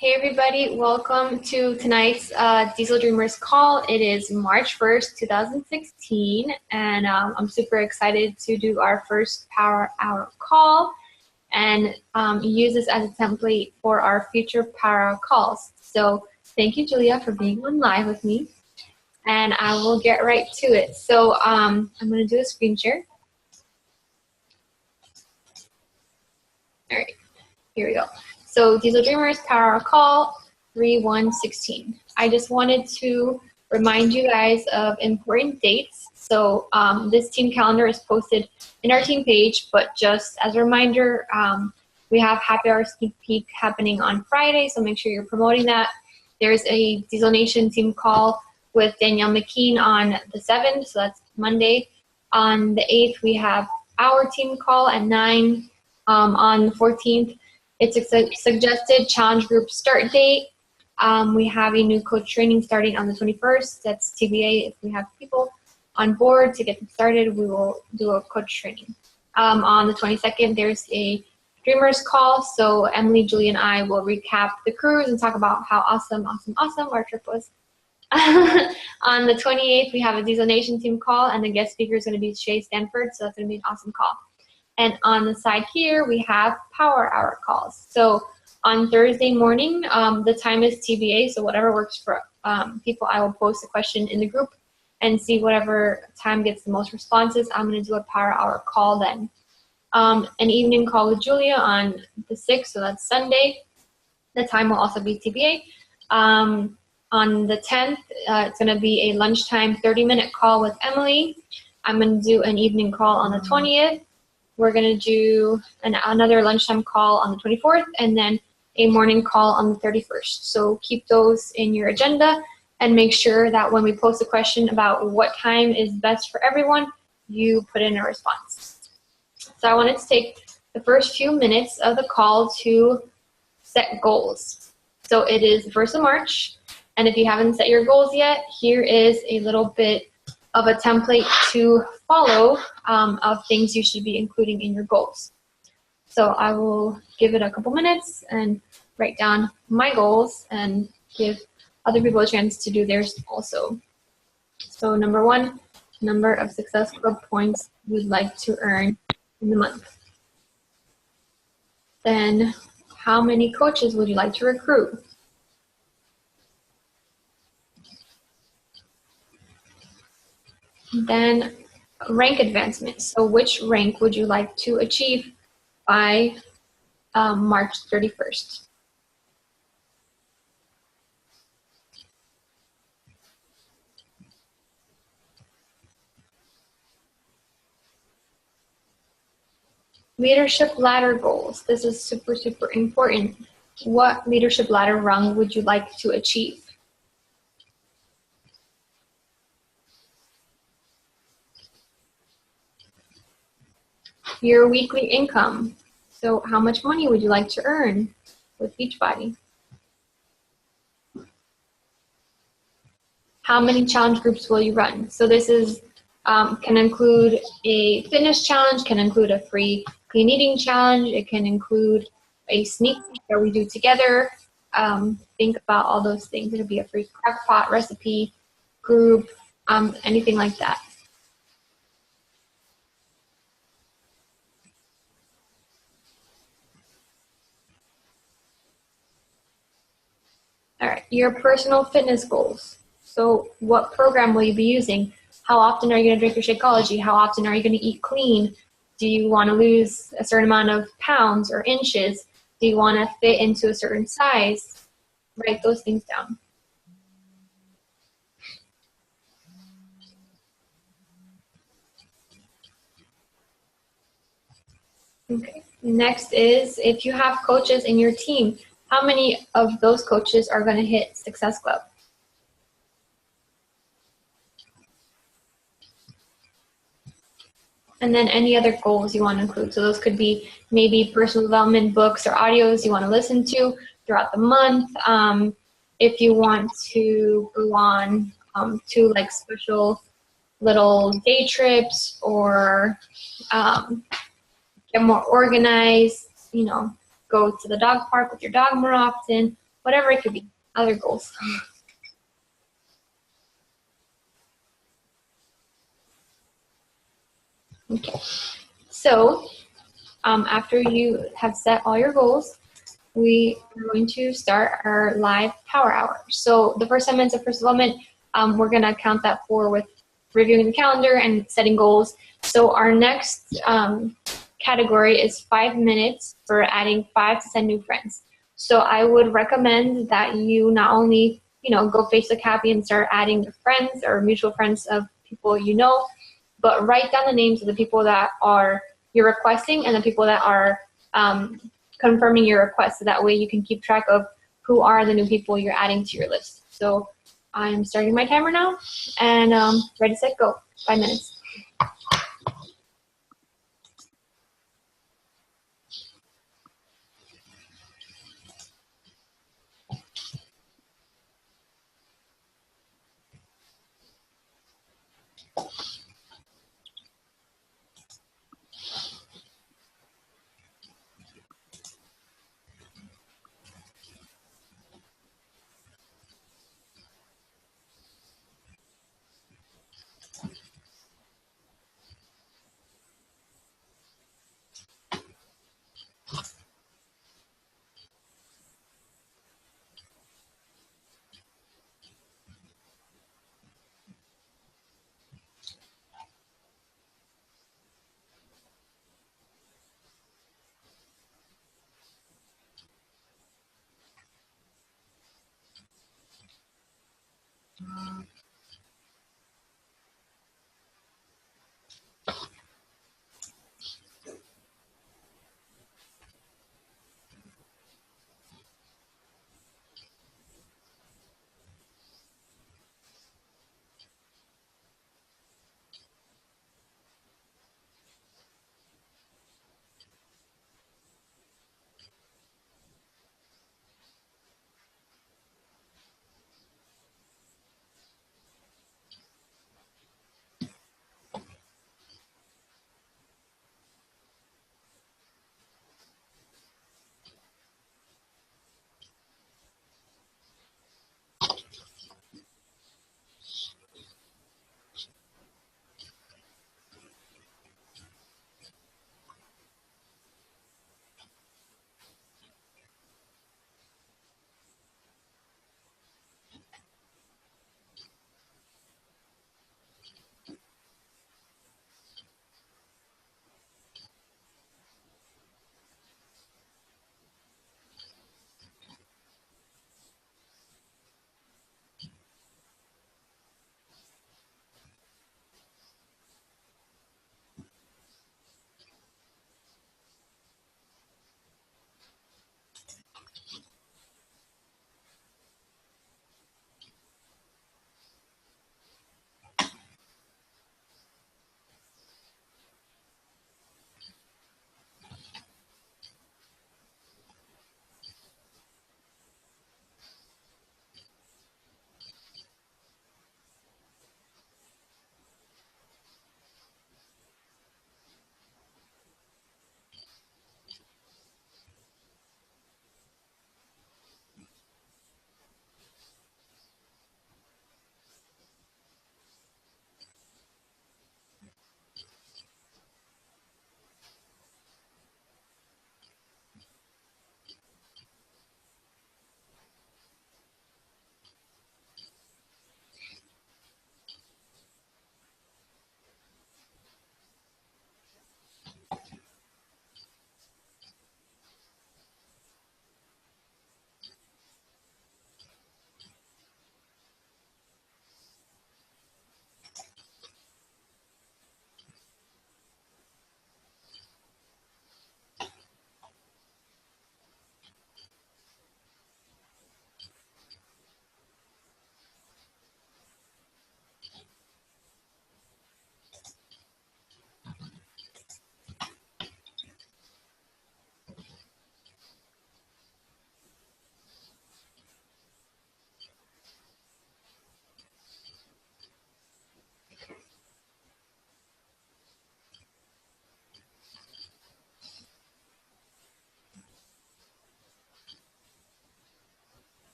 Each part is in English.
Hey everybody, welcome to tonight's Diesel Dreamers call. It is March 1st, 2016, and I'm super excited to do our first Power Hour call and use this as a template for our future Power Hour calls. So thank you, Julia, for being on live with me, and I will get right to it. So I'm going to do a screen share. All right, here we go. So Diesel Dreamers Power Hour Call 3/1/16. I just wanted to remind you guys of important dates. So this team calendar is posted in our team page, but just as a reminder, we have Happy Hour Sneak Peek happening on Friday, so make sure you're promoting that. There's a Diesel Nation team call with Danielle McKean on the 7th, so that's Monday. On the 8th, we have our team call at 9. On the 14th, it's a suggested challenge group start date. We have a new coach training starting on the 21st. That's TBA. If we have people on board to get them started, we will do a coach training. On the 22nd, there's a Dreamers call. So Emily, Julie, and I will recap the cruise and talk about how awesome our trip was. On the 28th, we have a Diesel Nation team call, and the guest speaker is going to be Shay Stanford. So that's going to be an awesome call. And on the side here, we have Power Hour calls. So on Thursday morning, the time is TBA, so whatever works for people, I will post a question in the group and see whatever time gets the most responses. I'm going to do a Power Hour call then. An evening call with Julia on the 6th, so that's Sunday. The time will also be TBA. On the 10th, it's going to be a lunchtime 30-minute call with Emily. I'm going to do an evening call on the 20th. We're going to do another lunchtime call on the 24th, and then a morning call on the 31st. So keep those in your agenda and make sure that when we post a question about what time is best for everyone, you put in a response. So I wanted to take the first few minutes of the call to set goals. So it is the 1st of March, and if you haven't set your goals yet, here is a little bit of a template to follow of things you should be including in your goals. So I will give it a couple minutes and write down my goals and give other people a chance to do theirs also. So number 1, number of Success Club points you'd like to earn in the month. Then how many coaches would you like to recruit? Then rank advancement. So which rank would you like to achieve by March 31st? Leadership ladder goals. This is super, super important. What leadership ladder rung would you like to achieve? Your weekly income. So how much money would you like to earn with Beachbody? How many challenge groups will you run? So this is can include a fitness challenge, can include a free clean eating challenge, it can include a sneak peek that we do together. Think about all those things. It'll be a free crock pot recipe group, anything like that. All right, your personal fitness goals. So what program will you be using? How often are you going to drink your Shakeology? How often are you going to eat clean? Do you want to lose a certain amount of pounds or inches? Do you want to fit into a certain size? Write those things down. Okay. Next is if you have coaches in your team, how many of those coaches are going to hit Success Club? And then any other goals you want to include. So those could be maybe personal development books or audios you want to listen to throughout the month. If you want to go on to like special little day trips or get more organized, you know, go to the dog park with your dog more often, whatever it could be, other goals. Okay, so after you have set all your goals, we are going to start our live power hour. So the first 10 minutes of first development, we're going to count that for with reviewing the calendar and setting goals. So our next category is 5 minutes for adding 5 to 10 new friends. So I would recommend that you not only, go Facebook Happy and start adding your friends or mutual friends of people you know, but write down the names of the people that are you're requesting and the people that are confirming your request, so that way you can keep track of who are the new people you're adding to your list. So I'm starting my timer now, and ready, set, go. 5 minutes.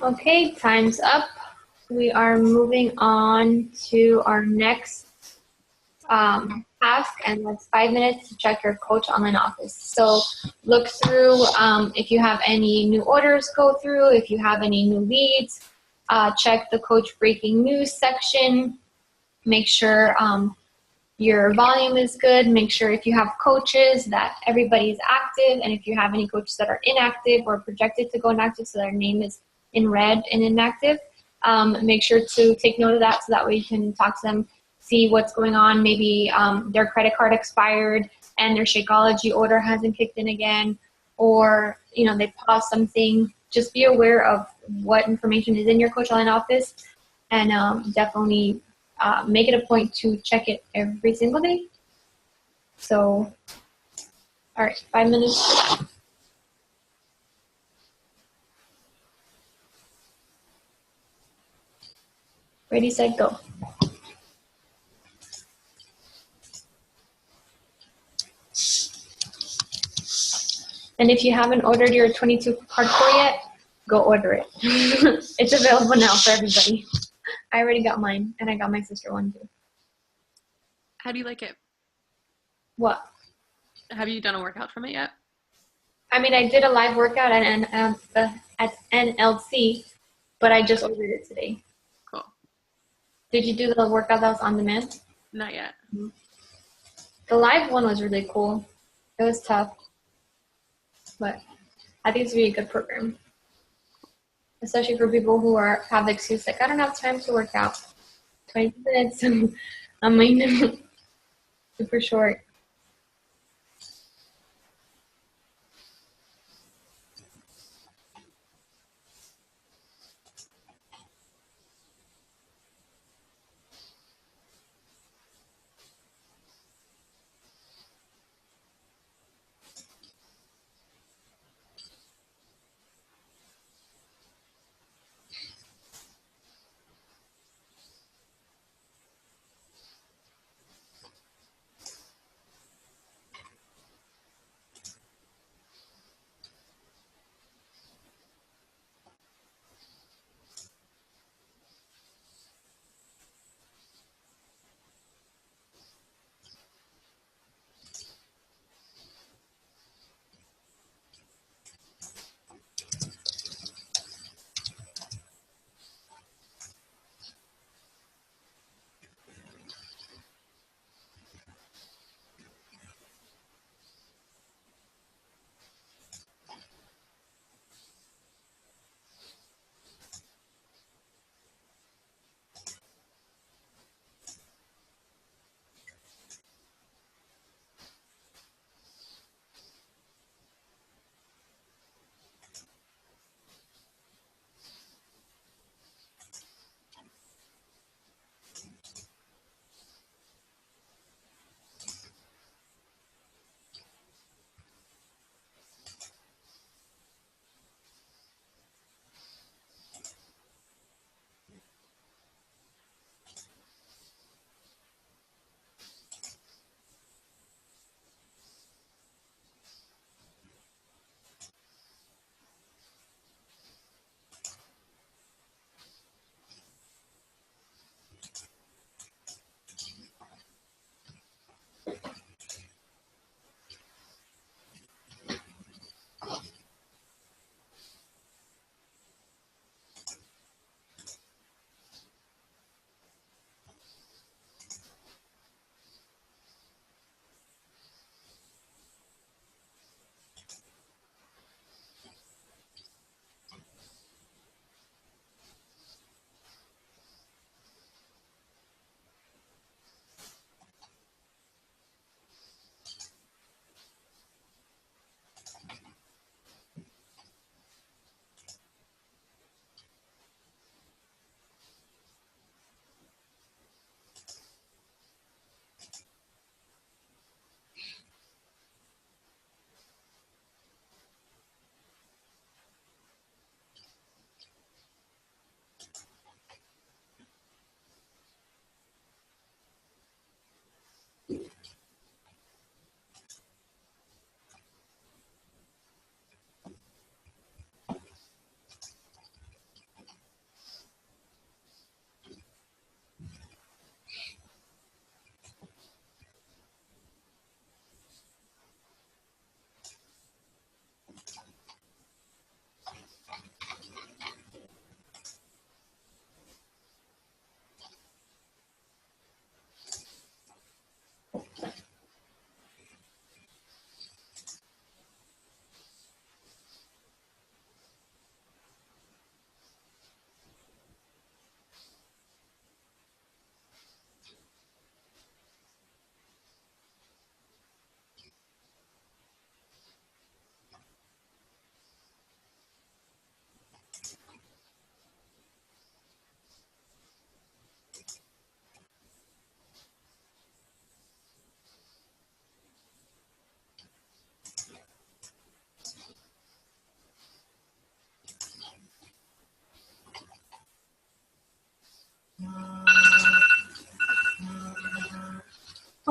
Okay, time's up. We are moving on to our next task, and that's 5 minutes to check your Coach Online Office. So look through if you have any new orders, go through. If you have any new leads, check the Coach Breaking News section. Make sure your volume is good. Make sure if you have coaches that everybody's active, and if you have any coaches that are inactive or projected to go inactive, so their name is in red and inactive, make sure to take note of that, so that way you can talk to them, see what's going on. Maybe their credit card expired and their Shakeology order hasn't kicked in again, or they paused something. Just be aware of what information is in your Coach Online Office, and definitely make it a point to check it every single day. So, all right, 5 minutes. Ready, set, go. And if you haven't ordered your 22 hardcore yet, go order it. It's available now for everybody. I already got mine, and I got my sister one too. How do you like it? What? Have you done a workout from it yet? I mean, I did a live workout at NLC, but I just ordered it today. Cool. Did you do the workout that was on demand? Not yet. Mm-hmm. The live one was really cool. It was tough, but I think it's a really good program, especially for people who have the excuse like, I don't have time to work out. 20 minutes, I mean, super short.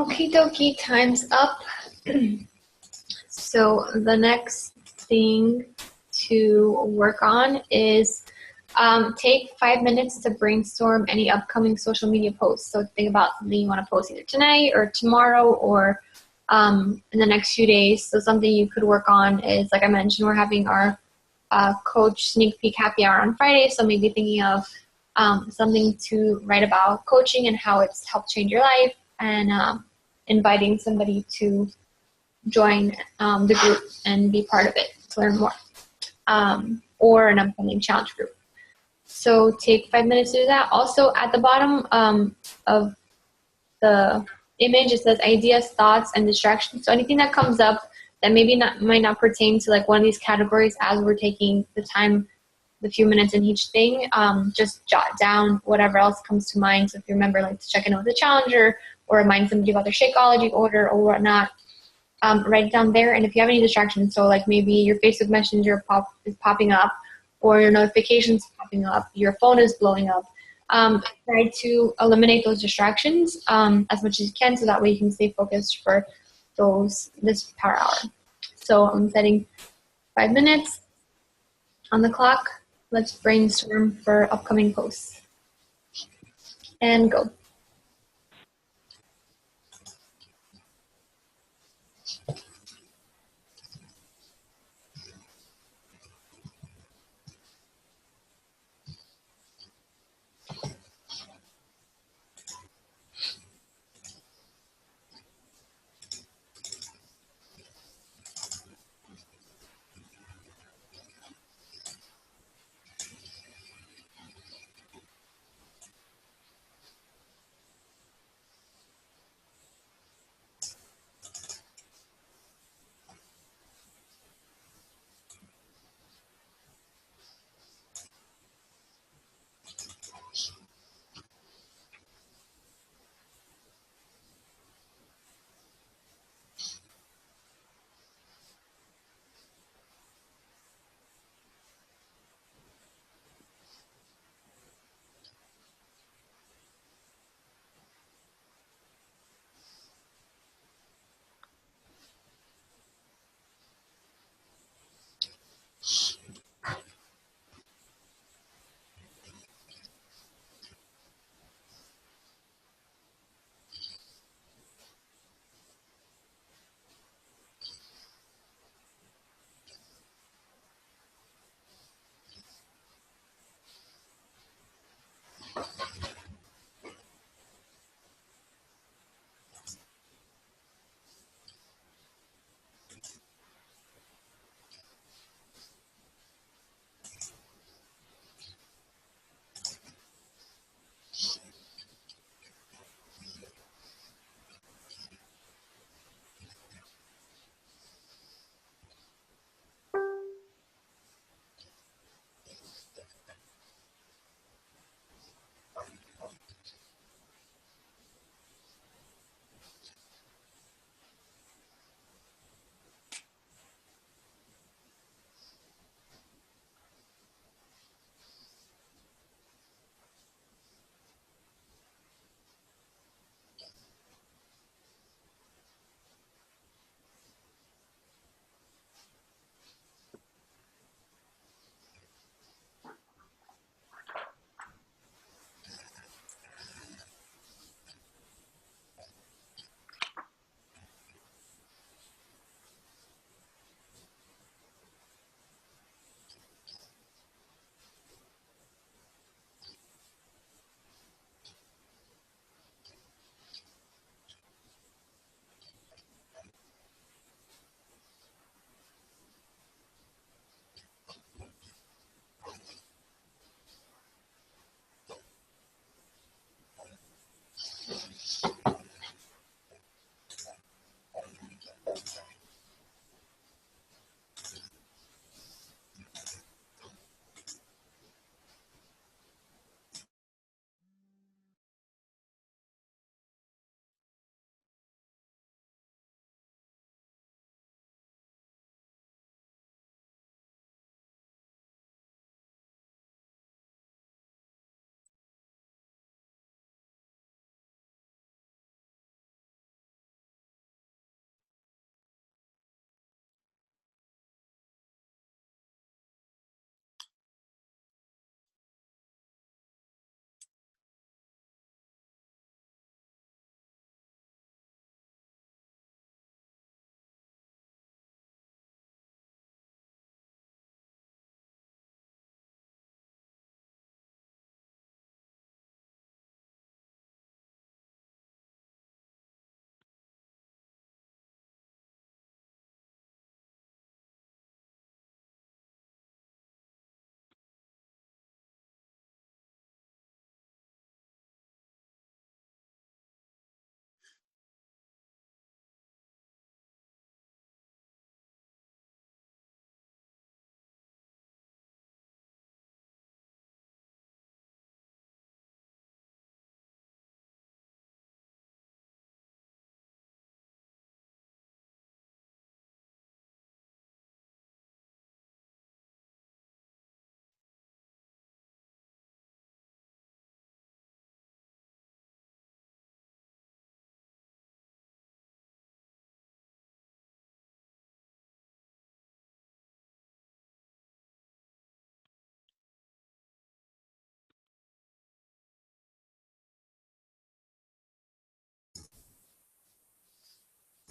Okie dokie, time's up. So the next thing to work on is take 5 minutes to brainstorm any upcoming social media posts. So think about something you want to post either tonight or tomorrow or in the next few days. So something you could work on is, like I mentioned, we're having our coach sneak peek happy hour on Friday. So maybe thinking of something to write about coaching and how it's helped change your life, and inviting somebody to join the group and be part of it to learn more, or an upcoming challenge group. So take 5 minutes to do that. Also, at the bottom of the image, it says ideas, thoughts, and distractions. So anything that comes up that maybe might not pertain to like one of these categories as we're taking the time, the few minutes in each thing, just jot down whatever else comes to mind. So if you remember, like to check in with the challenger or remind somebody about their Shakeology order or whatnot, write it down there. And if you have any distractions, so like maybe your Facebook Messenger is popping up, or your notifications popping up, your phone is blowing up, try to eliminate those distractions as much as you can, so that way you can stay focused for this power hour. So I'm setting 5 minutes on the clock. Let's brainstorm for upcoming posts. And go.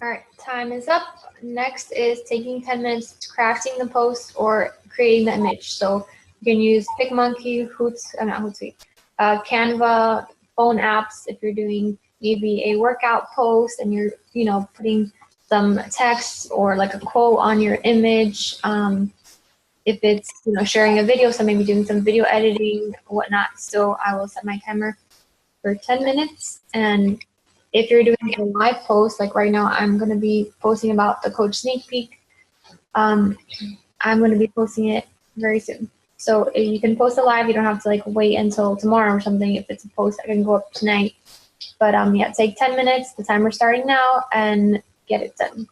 All right, time is up. Next is taking 10 minutes crafting the post or creating the image. So you can use PicMonkey, not Hootsuite, Canva, phone apps if you're doing maybe a workout post and you're, putting some text or like a quote on your image. If it's, sharing a video, so maybe doing some video editing, whatnot. So I will set my timer for 10 minutes. And if you're doing a live post, like right now, I'm going to be posting about the coach sneak peek. I'm going to be posting it very soon. So if you can post it live, you don't have to like wait until tomorrow or something. If it's a post that can go up tonight. But yeah, take 10 minutes. The timer's starting now and get it done.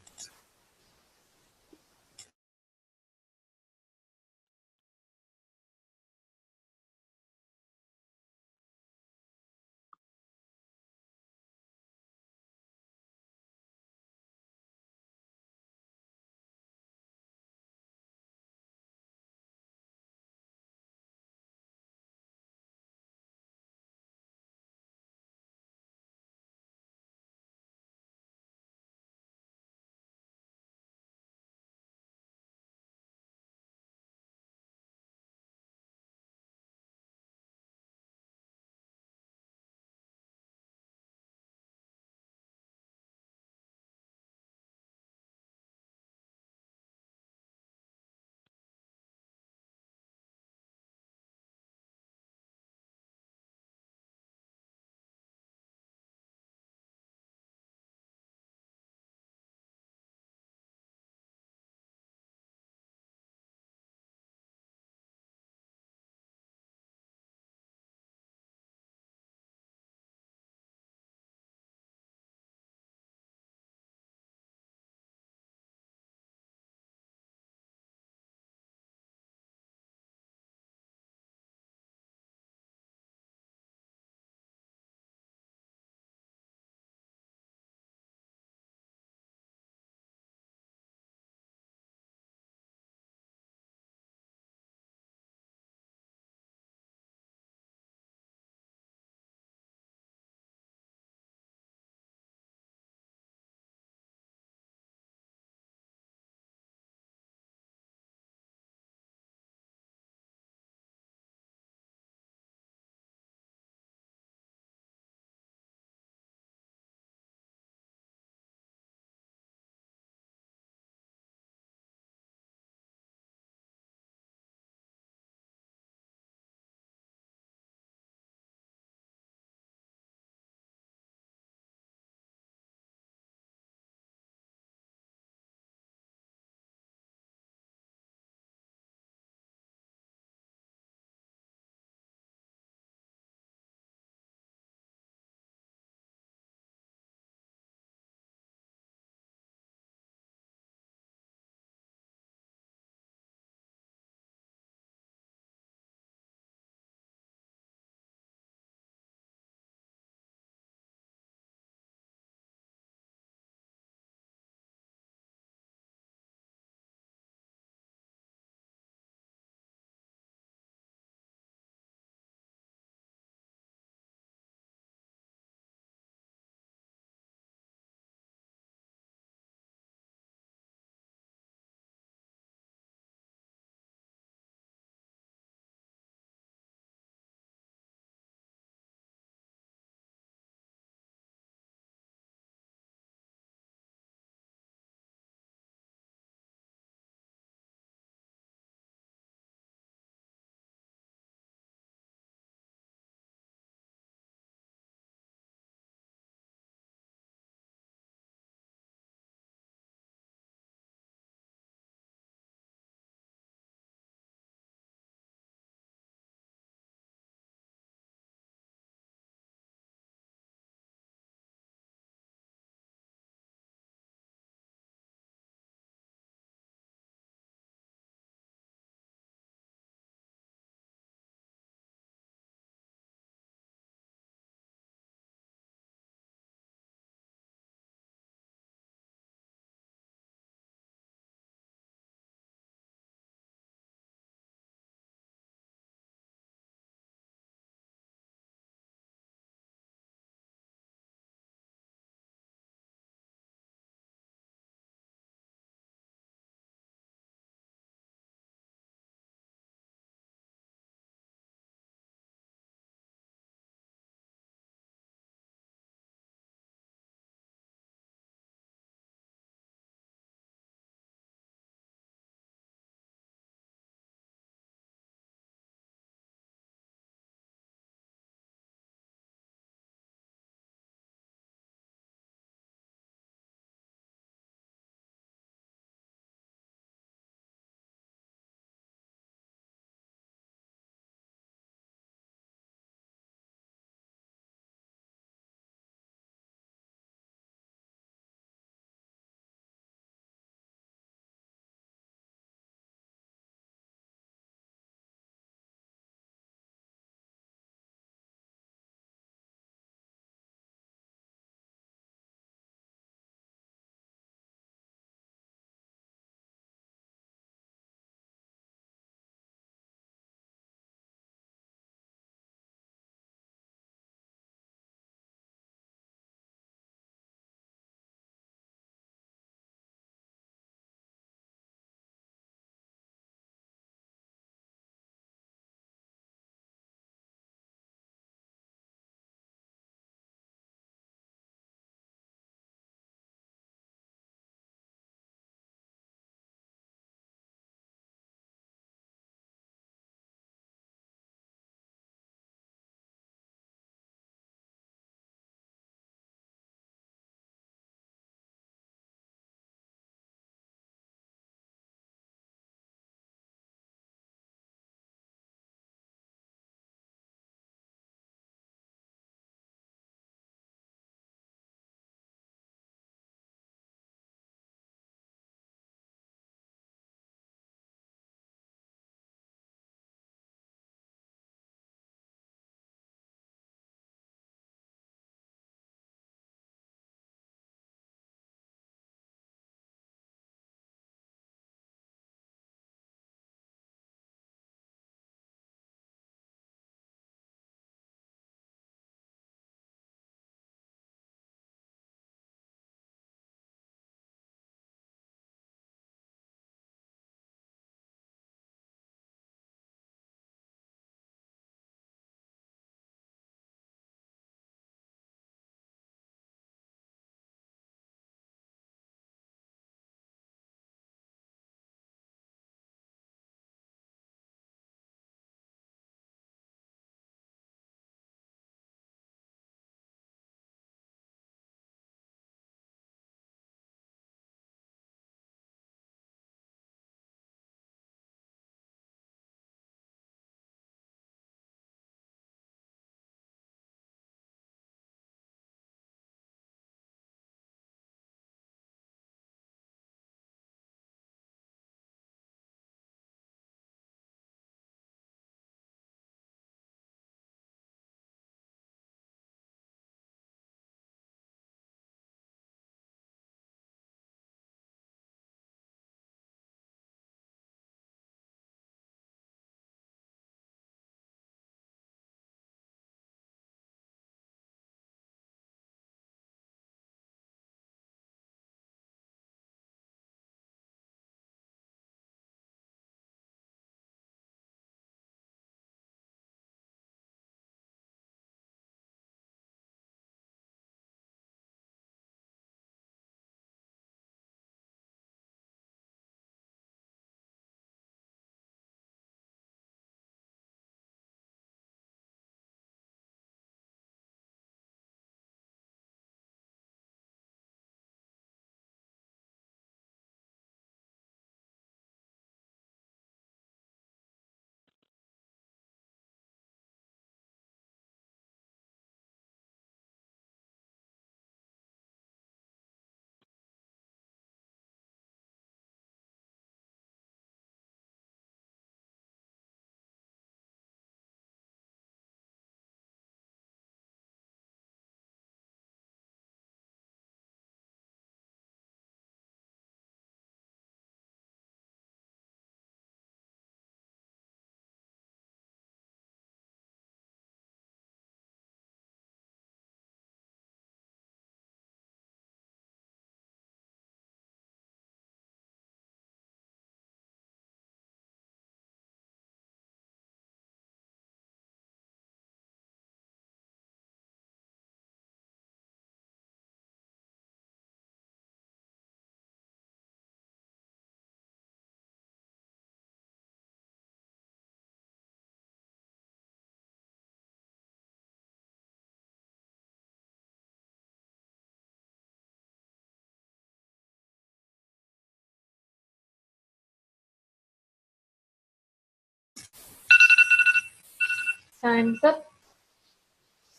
Time's up.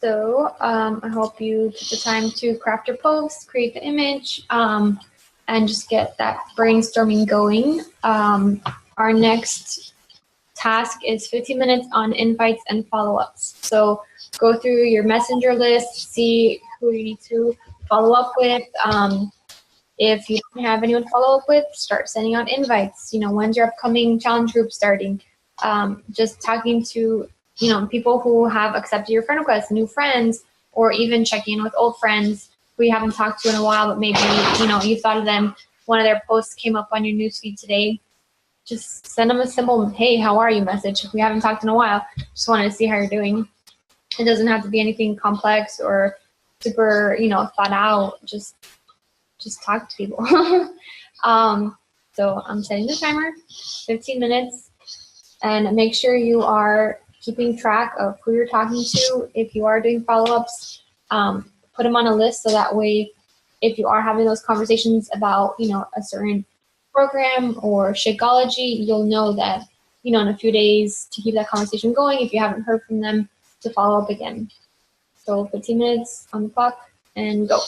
So I hope you took the time to craft your post, create the image, and just get that brainstorming going. Our next task is 15 minutes on invites and follow-ups. So go through your messenger list, see who you need to follow up with. If you don't have anyone to follow up with, start sending out invites. When's your upcoming challenge group starting? Just talking to, people who have accepted your friend request, new friends, or even checking in with old friends who you haven't talked to in a while, but maybe, you thought of them. One of their posts came up on your newsfeed today. Just send them a simple, hey, how are you message. If we haven't talked in a while, just wanted to see how you're doing. It doesn't have to be anything complex or super, thought out. Just talk to people. So I'm setting the timer, 15 minutes, and make sure you are keeping track of who you're talking to. If you are doing follow-ups, put them on a list so that way if you are having those conversations about, a certain program or Shakeology, you'll know that, in a few days to keep that conversation going if you haven't heard from them to follow up again. So 15 minutes on the clock and go.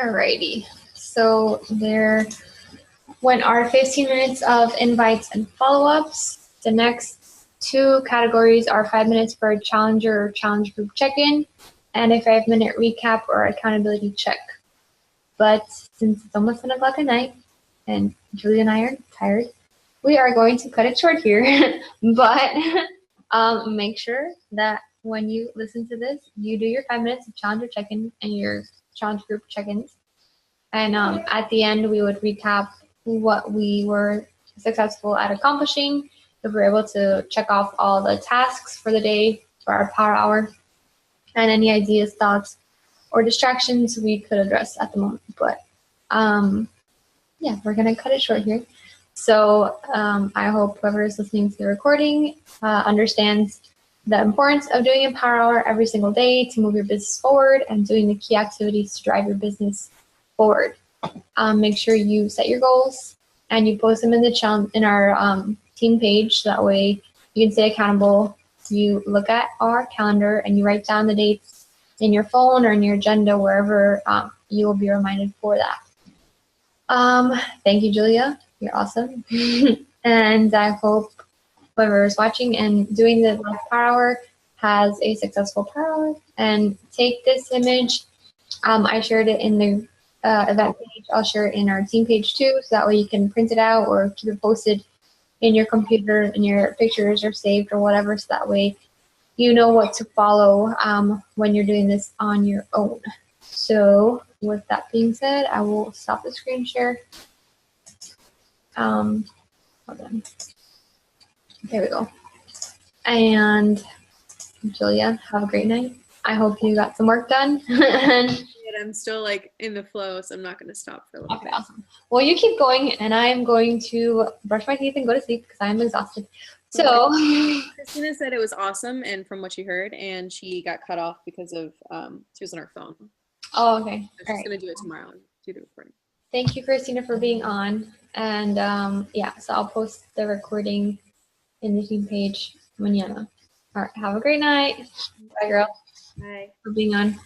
Alrighty. So there went our 15 minutes of invites and follow-ups. The next two categories are 5 minutes for a challenger or challenge group check-in and a 5-minute recap or accountability check. But since it's almost 10 o'clock at night and Julie and I are tired, we are going to cut it short here. But make sure that when you listen to this, you do your 5 minutes of challenger check-in and your challenge group check-ins. And at the end, we would recap what we were successful at accomplishing, if we were able to check off all the tasks for the day for our power hour, and any ideas, thoughts, or distractions we could address at the moment. But yeah, we're going to cut it short here. So I hope whoever is listening to the recording understands the importance of doing a power hour every single day to move your business forward and doing the key activities to drive your business forward. Make sure you set your goals and you post them in the in our team page. That way you can stay accountable. You look at our calendar and you write down the dates in your phone or in your agenda, wherever you will be reminded for that. Thank you, Julia. You're awesome. And I hope whoever is watching and doing the live power hour has a successful power hour. And take this image. I shared it in the event page. I'll share it in our team page too, so that way you can print it out or keep it posted in your computer and your pictures are saved or whatever, so that way you know what to follow when you're doing this on your own. So with that being said, I will stop the screen share. Hold on. There we go. And Julia, have a great night. I hope you got some work done. I'm still like in the flow, so I'm not going to stop for a little Okay, bit. awesome. Well, you keep going, and I'm going to brush my teeth and go to sleep because I'm exhausted. So, Christina said it was awesome, and from what she heard, and she got cut off because of she was on her phone. oh, okay. So All she's right. going to do it tomorrow and do the recording. Thank you, Christina, for being on. And yeah, so I'll post the recording in the team page mañana. All right. Have a great night. Bye, girl. Bye. For being on.